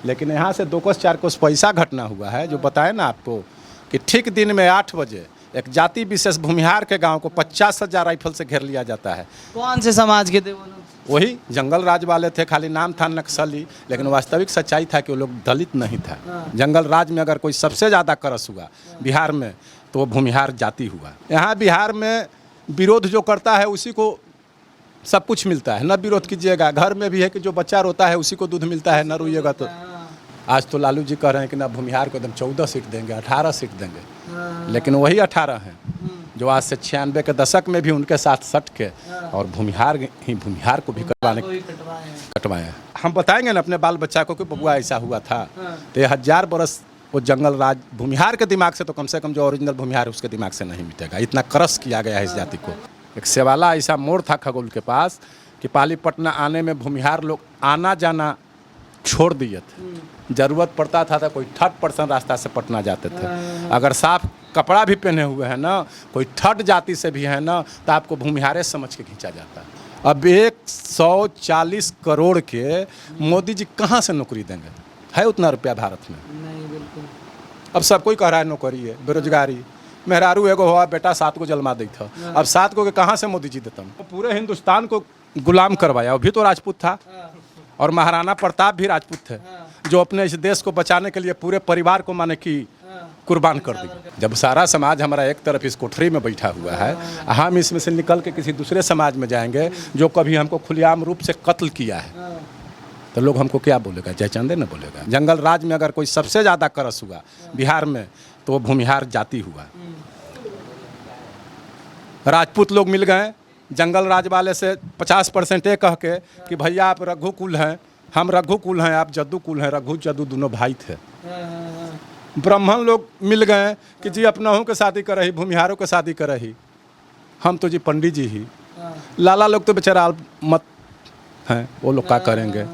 लेकिन यहाँ से 2 कोस 4 कोस पैसा घटना हुआ है, जो बताए ना आपको कि ठीक दिन में 8 बजे एक जाति विशेष भूमिहार के गांव को 50,000 राइफल से घेर लिया जाता है। कौन से समाज के थे वो लोग? वही जंगल राज वाले थे, खाली नाम था नक्सली, लेकिन वास्तविक सच्चाई था कि वो लोग दलित नहीं था। जंगल राज में अगर कोई सबसे ज़्यादा करस हुआ बिहार में तो वो भूमिहार जाति हुआ। यहाँ बिहार में विरोध जो करता है उसी को सब कुछ मिलता है, न विरोध कीजिएगा। घर में भी है कि जो बच्चा रोता है उसी को दूध मिलता है, न रोइएगा तो। आज तो लालू जी कह रहे हैं कि ना भूमिहार को एकदम 14 सीट देंगे, 18 सीट देंगे, लेकिन वही 18 हैं जो आज से 96 के दशक में भी उनके साथ सट के और भूमिहार को भी कटवाए। हम बताएंगे ना अपने बाल बच्चा को कि बबुआ ऐसा हुआ था, तो ये 1000 बरस वो जंगल राज भूमिहार के दिमाग से तो कम से कम जो ओरिजिनल भूमिहार है उसके दिमाग से नहीं मिटेगा। इतना क्रश किया गया है इस जाति को। एक सेवाला ऐसा मोड़ था खगोल के पास कि पालीपट्टना आने में भूमिहार लोग आना जाना छोड़ दिए थे। ज़रूरत पड़ता था तो कोई 3rd रास्ता से पटना जाते थे। अगर साफ कपड़ा भी पहने हुए हैं ना, कोई 3rd जाति से भी है ना, तो आपको भूमिहारे समझ के खींचा जाता है। अब 140 करोड़ के मोदी जी कहाँ से नौकरी देंगे? है उतना रुपया भारत में? नहीं, बिल्कुल। अब सब कोई कह रहा है नौकरी है, बेरोजगारी। मेहरारू एगो हुआ बेटा 7 को जन्मा दी था, अब 7 को के कहाँ से मोदी जी देता? पूरे हिंदुस्तान को गुलाम करवाया, वो भी तो राजपूत था, और महाराणा प्रताप भी राजपूत थे, जो अपने इस देश को बचाने के लिए पूरे परिवार को माने कि कुर्बान कर दी। जब सारा समाज हमारा एक तरफ इस कोठरी में बैठा हुआ है, हम इसमें से निकल के किसी दूसरे समाज में जाएंगे जो कभी हमको खुलेआम रूप से कत्ल किया है, तो लोग हमको क्या बोलेगा? जयचंदे न बोलेगा। जंगल राज में अगर कोई सबसे ज़्यादा करस हुआ बिहार में तो वो भूमिहार जाति हुआ। राजपूत लोग मिल गए जंगल राज वाले से 50% ये कह के कि भैया आप रघु कुल हैं, हम रघु कुल हैं, आप जद्दू कुल हैं। रघु जद्दू दोनों भाई थे। ब्राह्मण लोग मिल गए कि जी अपनाहों के शादी कर रही, भूमिहारों के शादी कर रही, हम तो जी पंडित जी ही। लाला लोग तो बेचारा मत हैं, वो लोग क्या करेंगे?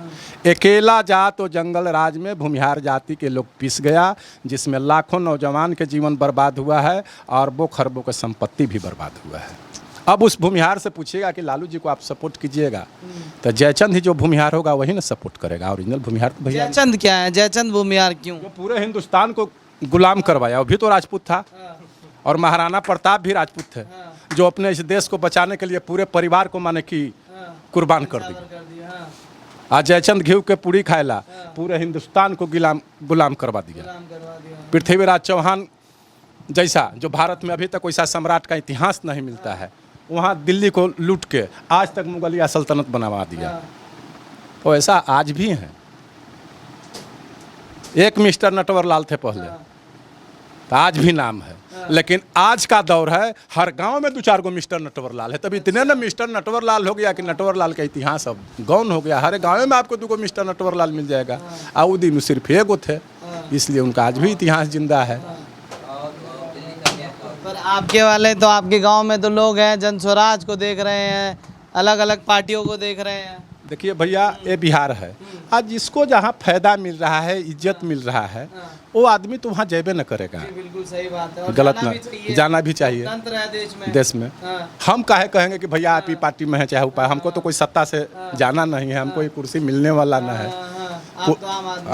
अकेला जात और जंगल राज में भूमिहार जाति के लोग पिस गया, जिसमें लाखों नौजवान के जीवन बर्बाद हुआ है और अरबों खरबों की संपत्ति भी बर्बाद हुआ है। अब उस भूमिहार से पूछिएगा कि लालू जी को आप सपोर्ट कीजिएगा, तो जयचंद ही जो भूमिहार होगा वही ना सपोर्ट करेगा। ओरिजिनल भूमिहार तो भैया जयचंद क्या है? जयचंद भूमिहार क्यों? जो पूरे हिंदुस्तान को गुलाम करवाया, वो भी तो राजपूत था, और महाराणा प्रताप भी राजपूत थे, जो अपने इस देश को बचाने के लिए पूरे परिवार को माने कि कुर्बान कर दी। आज जयचंद घी के पूरी खाएला पूरे हिंदुस्तान को गुलाम करवा दिया। पृथ्वीराज चौहान जैसा जो भारत में अभी तक वैसा सम्राट का इतिहास नहीं मिलता है, वहाँ दिल्ली को लूट के आज तक मुगलिया सल्तनत बनवा दिया। तो ऐसा आज भी है। एक मिस्टर नटवरलाल थे पहले, तो आज भी नाम है, लेकिन आज का दौर है हर गांव में 2-4 गो मिस्टर नटवरलाल है। तब इतने ना मिस्टर नटवरलाल हो गया कि नटवरलाल का इतिहास अब गौन हो गया। हर गांव में आपको 2 गो मिस्टर नटवरलाल मिल जाएगा। आउदी में सिर्फ एगो थे, इसलिए उनका आज भी इतिहास जिंदा है। पर आपके वाले तो आपके गांव में तो लोग हैं जन स्वराज को देख रहे हैं, अलग अलग पार्टियों को देख रहे हैं। देखिए भैया, ये बिहार है। आज जिसको जहाँ फायदा मिल रहा है, इज्जत मिल रहा है, वो आदमी तो वहाँ जेबे न करेगा। बिल्कुल सही बात है। गलत ना, जाना भी चाहिए तंत्र है देश में। हम काहे कहेंगे कि भैया आप ही पार्टी में है चाहे उपाय, हमको तो कोई सत्ता से जाना नहीं है, हमको ये कुर्सी मिलने वाला न है,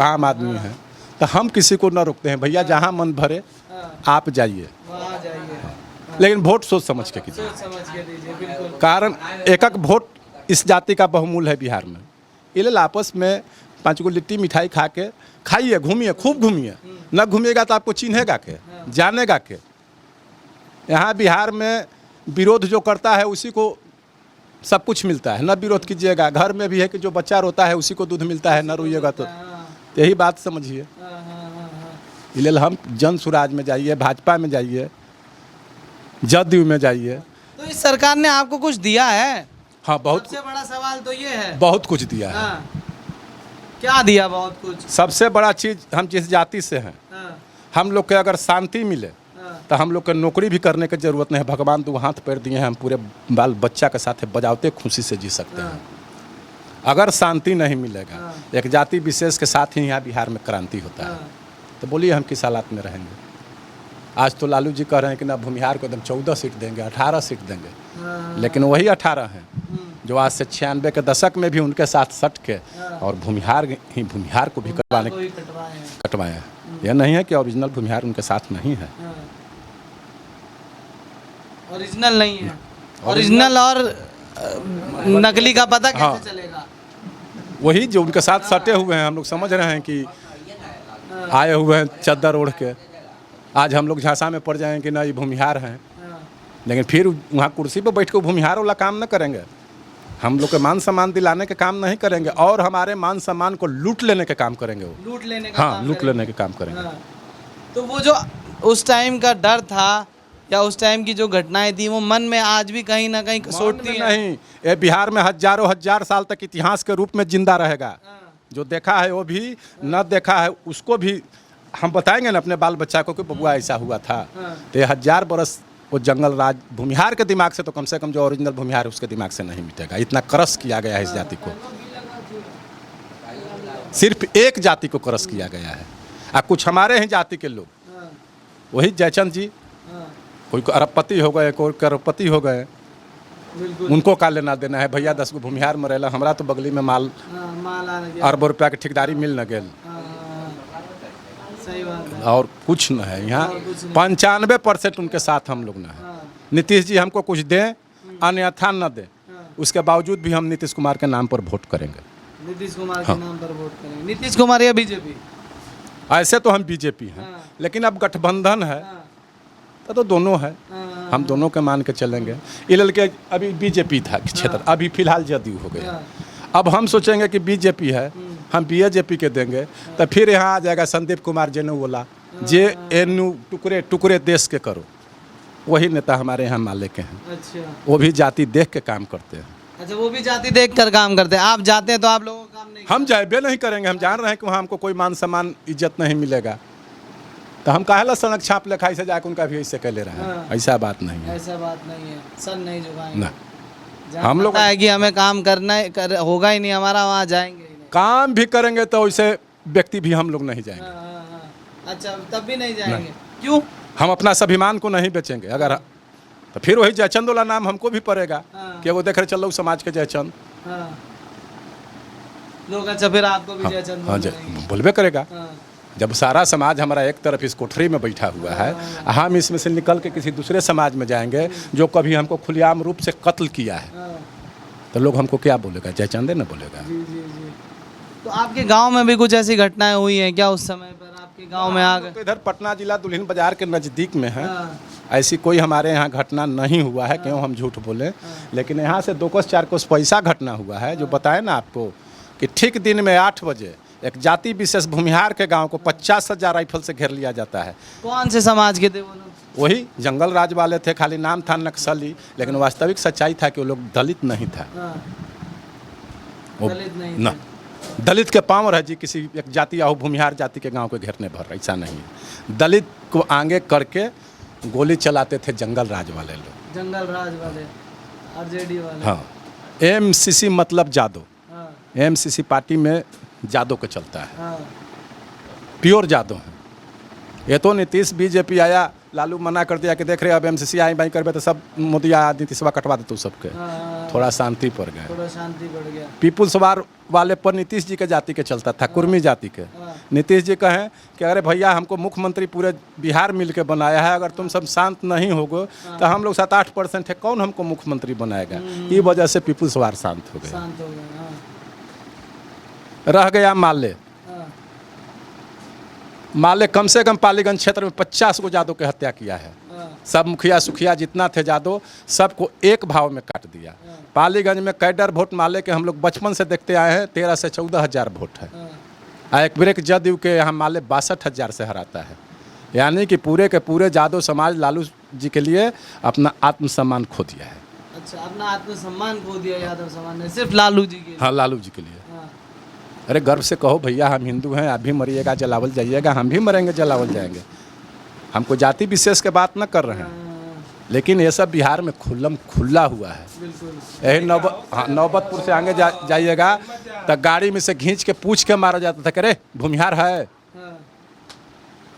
आम आदमी है, तो हम किसी को न रोकते हैं। भैया जहाँ मन भरे आप जाइए, लेकिन वोट सोच समझ के कीजिए। कारण एक वोट इस जाति का बहुमूल्य है बिहार में। इले आपस में 5 गो लिट्टी मिठाई खा के खाइए, घूमिए, खूब घूमिए। न घूमिएगा तो आपको चिन्हेगा के, जानेगा के। यहाँ बिहार में विरोध जो करता है उसी को सब कुछ मिलता है, न विरोध कीजिएगा। घर में भी है कि जो बच्चा रोता है उसी को दूध मिलता है, न रोइएगा तो। यही बात समझिए। इले हम जन स्वराज में जाइए, भाजपा में जाइए, जदयू में जाइए। तो इस सरकार ने आपको कुछ दिया है? हाँ, बहुत। सबसे बड़ा सवाल तो ये है। बहुत कुछ दिया है। क्या दिया? बहुत कुछ। सबसे बड़ा चीज़, हम जिस जाति से हैं, हम लोग के अगर शांति मिले तो हम लोग के नौकरी भी करने की ज़रूरत नहीं है। भगवान 2 हाथ पैर दिए हैं, हम पूरे बाल बच्चा के साथ बजावते खुशी से जी सकते हैं। अगर शांति नहीं मिलेगा, एक जाति विशेष के साथ ही यहाँ बिहार में क्रांति होता है, तो बोलिए हम किस हालात में रहेंगे? आज तो लालू जी कह रहे हैं कि ना भूमिहार को एकदम 14 सीट देंगे, 18 सीट देंगे, लेकिन वही 18 हैं जो आज से 96 के दशक में भी उनके साथ सट के और भूमिहार को भी कटवाए हैं। यह नहीं है कि ओरिजिनल भूमिहार उनके साथ नहीं है। ओरिजिनल नहीं है। ओरिजिनल और नकली का पता कैसे चलेगा? वही जो उनके साथ सटे हुए हैं, हम लोग समझ रहे हैं कि आए हुए हैं चद्दर ओढ़ के। आज हम लोग झांसा में पड़ जाएं कि ना ये भूमिहार हैं, लेकिन फिर वहाँ कुर्सी पर बैठ के भूमिहार वाला काम न करेंगे। हम लोग के मान सम्मान दिलाने के काम नहीं करेंगे और हमारे मान सम्मान को लूट लेने के काम करेंगे वो। लूट लेने का हाँ, लूट लेने के काम करेंगे। तो वो जो उस टाइम का डर था या उस टाइम की जो घटनाएं थी वो मन में आज भी कहीं ना कहीं सोचती है? नहीं, ये बिहार में हजारों हजार साल तक इतिहास के रूप में जिंदा रहेगा। जो देखा है वो भी, न देखा है उसको भी हम बताएंगे ना अपने बाल बच्चा को कि बबुआ ऐसा हुआ था। तो ये 1000 बरस वो जंगल राज भूमिहार के दिमाग से, तो कम से कम जो ओरिजिनल भूमिहार है उसके दिमाग से नहीं मिटेगा। इतना क्रश किया गया है इस जाति को, सिर्फ एक जाति को क्रश किया गया है। अब कुछ हमारे ही जाति के लोग, वही जयचंद जी, कोई अरबपति हो गए, कोई करोड़पति हो गए, उनको का लेना देना है। भैया 10 गो भूमिहार में रहेला, हमरा तो बगली में माल अरबों रुपया के ठेकेदारी मिल न गेल। सही बात है। और कुछ न है यहाँ। 95% उनके साथ हम लोग न है। नीतीश जी हमको कुछ दें अन्यथा न दें, उसके बावजूद भी हम नीतीश कुमार के नाम पर वोट करेंगे। नीतीश कुमार के नाम पर वोट करेंगे। नीतीश कुमार या बीजेपी? ऐसे तो हम बीजेपी हैं, लेकिन अब गठबंधन है तो दोनों है, हम दोनों के मान के चलेंगे। इलल के अभी बीजेपी था क्षेत्र, अभी फिलहाल जदयू हो गया। अब हम सोचेंगे कि बीजेपी है, हम बीजेपी के देंगे, तो फिर यहाँ आ जाएगा संदीप कुमार जेनुवाला, JNU टुकड़े टुकड़े देश के करो। वही नेता हमारे यहाँ माले के हैं। अच्छा, वो भी जाति देख के काम करते हैं। अच्छा, वो भी जाति देख कर काम करते हैं। आप जाते हैं तो आप लोगों का काम नहीं? हम जाए नहीं करेंगे। हम जान रहे हैं कि वहाँ हमको कोई मान सम्मान इज्जत नहीं मिलेगा, तो हम काहे ला सनक छाप लिखाई से जाकर उनका भी ऐसे कर ले रहे हैं। ऐसा बात नहीं है, ऐसा बात नहीं है। सर नहीं झुकाएंगे ना। हम लोग है कि हमें काम करना है, होगा ही नहीं हमारा, वहाँ जाएंगे ही नहीं। काम भी करेंगे तो वैसे व्यक्ति भी हम लोग नहीं जाएंगे। अच्छा, तब भी नहीं जाएंगे? क्यों? हम अपना स्वाभिमान को नहीं बेचेंगे। अगर तो फिर वही जयचंद वाला नाम हमको भी पड़ेगा कि वो देख रहे चलो समाज के जयचंद लोग। अच्छा, फिर आपको भी जयचंद? हाँ, बोलबे करेगा। जब सारा समाज हमारा एक तरफ इस कोठरी में बैठा हुआ है, हम इसमें से निकल के किसी दूसरे समाज में जाएंगे जो कभी हमको खुलेआम रूप से कत्ल किया है, तो लोग हमको क्या बोलेगा? जयचंदे न बोलेगा। जी जी जी। तो आपके गांव में भी कुछ ऐसी घटनाएं हुई हैं क्या उस समय पर? आपके गांव में आ गए? तो इधर पटना जिला दुल्हिन बाजार के नज़दीक में है। ऐसी कोई हमारे यहाँ घटना नहीं हुआ है, क्यों हम झूठ बोले। लेकिन यहाँ से 2 कोस 4 कोस पैसा घटना हुआ है, जो बताए ना आपको कि ठीक दिन में 8 बजे एक जाति विशेष भूमिहार के गांव को 50,000 राइफल से घेर लिया जाता है। कौन से समाज के थे वो लोग? वही जंगल राज वाले थे, खाली नाम था नक्सली, लेकिन वास्तविक सच्चाई था कि वो लोग दलित नहीं था। दलित नहीं ना, दलित के पाँव रह जी किसी एक जाति या भूमिहार जाति के गांव को घेरने भर, ऐसा नहीं है। दलित को आगे करके गोली चलाते थे जंगल राज वाले लोग। जंगल राज वाले, RJD वाले। हाँ, MCC मतलब जादव। MCC पार्टी में जादव को चलता है, प्योर जादव है। ये तो नीतीश बीजेपी आया, लालू मना कर दिया कि देख रहे अब MCC आई बाई करबे तो सब मोदी नीतीशवा कटवा देते सबके। थोड़ा शांति पड़ गया, थोड़ा शांति बढ़ गया। पीपुल्स वार वाले पर नीतीश जी के जाति के चलता था, कुर्मी जाति के। नीतीश जी कहें कि अरे भैया हमको मुख्यमंत्री पूरे बिहार मिल के बनाया है, अगर तुम सब शांत नहीं होगे तो हम लोग 7-8% है, कौन हमको मुख्यमंत्री बनाएगा? ये वजह से पीपुल्स वार शांत हो गया। रह गया माले। माले कम से कम पालीगंज क्षेत्र में 50 को जादव के हत्या किया है। सब मुखिया सुखिया जितना थे जादव, सबको एक भाव में काट दिया। पालीगंज में कैडर वोट माले के हम लोग बचपन से देखते आए हैं, 13 से 14 हज़ार वोट है। एक ब्रेक जदयू के यहाँ माले 62,000 से हराता है। यानी कि पूरे के पूरे जादव समाज लालू जी के लिए अपना आत्मसम्मान खो दिया है। अच्छा, अपना आत्मसम्मान खो दिया यादव समाज ने, सिर्फ लालू जी के लिए? हाँ, लालू जी के लिए। अरे गर्व से कहो भैया हम हिंदू हैं, आप भी मरिएगा जलावल जाइएगा, हम भी मरेंगे जलावल जाएंगे। हमको जाति विशेष के बात न कर रहे हैं, लेकिन ये सब बिहार में खुला हुआ है। यही नौबतपुर से आगे जाइएगा तो गाड़ी में से खींच के पूछ के मारा जाता था, करे भूमिहार है।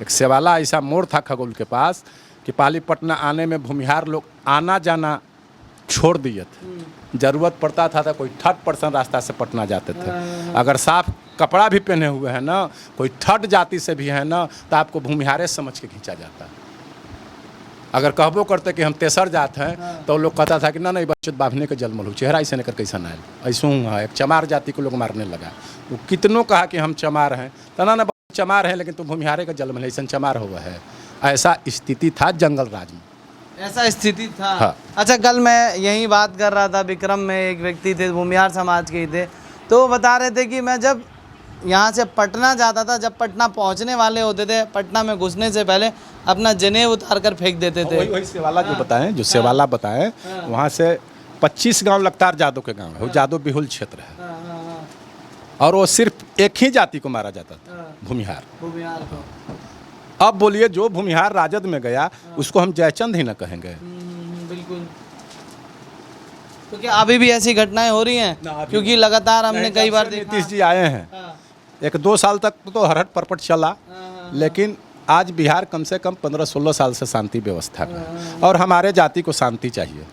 एक सेवाला ऐसा मोड़ था खगोल के पास कि पाली पटना आने में भूमिहार लोग आना जाना छोड़ दिए थे। ज़रूरत पड़ता था तो कोई 30% रास्ता से पटना जाते थे। अगर साफ कपड़ा भी पहने हुए हैं ना, कोई थर्ड जाति से भी है ना, तो आपको भूमिहारे समझ के खींचा जाता। अगर कहबो करते कि हम तेसर जात हैं तो लोग कहता था कि ना नहीं बच्चे बांधने के जन्म लू चेहरा ऐसे नकर कैसा आयल ऐसा है। एक चमार जाति को लोग मारने लगा। वो कितनों कहा कि हम चमार हैं, तो ना चमार हैं लेकिन तुम भूमिहारे का जन्म ऐसा चमार हुआ है। ऐसा स्थिति था जंगल राज में, ऐसा स्थिति था। हाँ। अच्छा, कल मैं यही बात कर रहा था, विक्रम में एक व्यक्ति थे भूमिहार समाज के ही थे, तो वो बता रहे थे कि मैं जब यहाँ से पटना जाता था, जब पटना पहुँचने वाले होते थे, पटना में घुसने से पहले अपना जनेऊ उतार कर फेंक देते थे। वही सेवाला जो बताएं, जो सेवाला बताएं, वहाँ से 25 गांव लगतार जादव के गांव है, वो जादव बिहुल क्षेत्र है। और वो सिर्फ एक ही जाति को मारा जाता था, भूमिहार। भूमिहार को अब बोलिए जो भूमिहार राजद में गया उसको हम जयचंद ही न कहेंगे। बिल्कुल। तो क्या अभी भी ऐसी घटनाएं हो रही हैं? क्योंकि लगातार हमने कई बार देखा। नीतीश जी आए हैं, 1-2 साल तक तो हरहट परपट चला, लेकिन आज बिहार कम से कम 15-16 साल से शांति व्यवस्था में है। और हमारे जाति को शांति चाहिए,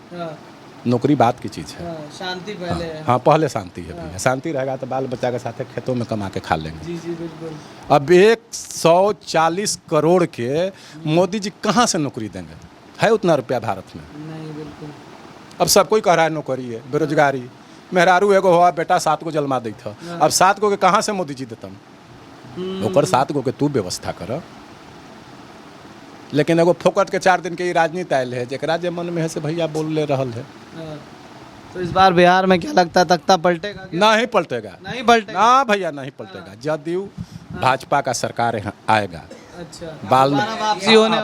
नौकरी बात की चीज़ है। शांति पहले है। हाँ, पहले शांति है भैया। शांति रहेगा तो बाल बच्चा के साथ खेतों में कमा के खा लेंगे। जी जी बिल्कुल। अब 140 करोड़ के मोदी जी कहाँ से नौकरी देंगे? है उतना रुपया भारत में? नहीं, बिल्कुल। अब सब कोई कह रहा है नौकरी है, बेरोजगारी। मेहरारू एगो हुआ बेटा 7 को जन्मा दी था, अब 7 को के कहाँ से मोदी जी देतन? ओकर 7 को के तू व्यवस्था कर। लेकिन एगो फोकट के 4 दिन के राजनीति आयल है, जरा जे मन में है से भैया बोल ले रहल है। तो इस बार बिहार में क्या लगता है, तख्ता पलटेगा? नहीं पलटेगा, नहीं पलटेगा ना भैया, नहीं पलटेगा। जदयू भाजपा का सरकार यहाँ आएगा। अच्छा,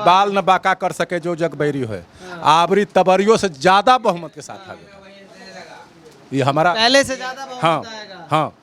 बाल न बाका कर सके जो जग बैरी है, आबरी तबरियों से ज्यादा बहुमत के साथ आएगा। ये हमारा पहले से ज्यादा हाँ आएगा। हाँ